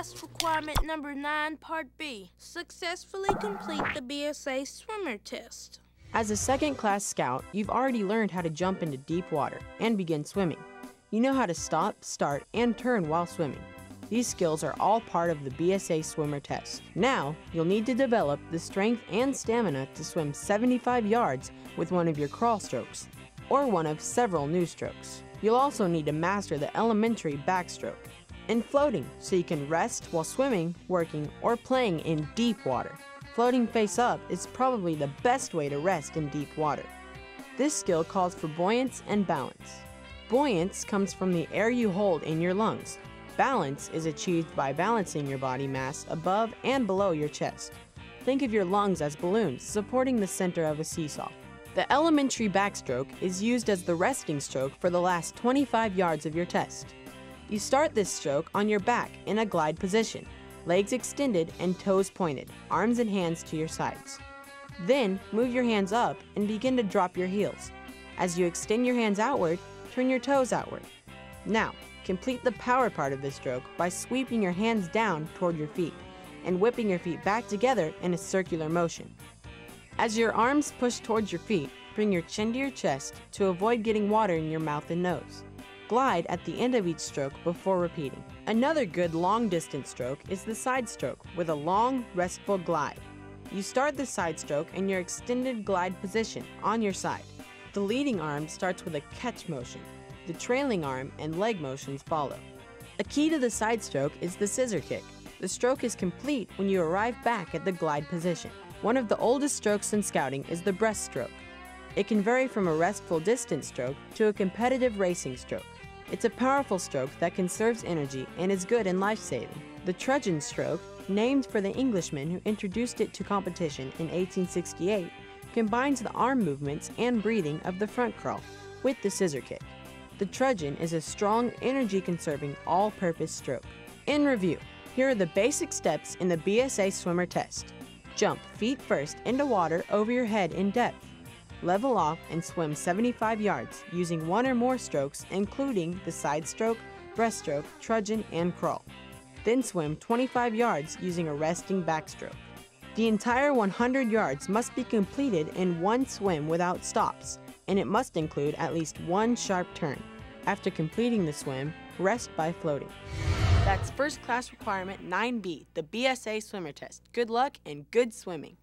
class requirement number 9, Part B. Successfully complete the BSA swimmer test. As a second-class scout, you've already learned how to jump into deep water and begin swimming. You know how to stop, start, and turn while swimming. These skills are all part of the BSA swimmer test. Now, you'll need to develop the strength and stamina to swim 75 yards with one of your crawl strokes, or one of several new strokes. You'll also need to master the elementary backstroke and floating so you can rest while swimming, working, or playing in deep water. Floating face up is probably the best way to rest in deep water. This skill calls for buoyance and balance. Buoyance comes from the air you hold in your lungs. Balance is achieved by balancing your body mass above and below your chest. Think of your lungs as balloons supporting the center of a seesaw. The elementary backstroke is used as the resting stroke for the last 25 yards of your test. You start this stroke on your back in a glide position, legs extended and toes pointed, arms and hands to your sides. Then move your hands up and begin to drop your heels. As you extend your hands outward, turn your toes outward. Now, complete the power part of this stroke by sweeping your hands down toward your feet and whipping your feet back together in a circular motion. As your arms push towards your feet, bring your chin to your chest to avoid getting water in your mouth and nose. Glide at the end of each stroke before repeating. Another good long-distance stroke is the side stroke with a long, restful glide. You start the side stroke in your extended glide position on your side. The leading arm starts with a catch motion. The trailing arm and leg motions follow. A key to the side stroke is the scissor kick. The stroke is complete when you arrive back at the glide position. One of the oldest strokes in scouting is the breaststroke. It can vary from a restful distance stroke to a competitive racing stroke. It's a powerful stroke that conserves energy and is good in life-saving. The trudgeon stroke, named for the Englishman who introduced it to competition in 1868, combines the arm movements and breathing of the front crawl with the scissor kick. The trudgeon is a strong, energy-conserving, all-purpose stroke. In review, here are the basic steps in the BSA swimmer test. Jump feet first into water over your head in depth. Level off and swim 75 yards using one or more strokes, including the side stroke, breaststroke, trudgeon, and crawl. Then swim 25 yards using a resting backstroke. The entire 100 yards must be completed in one swim without stops, and it must include at least one sharp turn. After completing the swim, rest by floating. That's first class requirement 9B, the BSA swimmer test. Good luck and good swimming.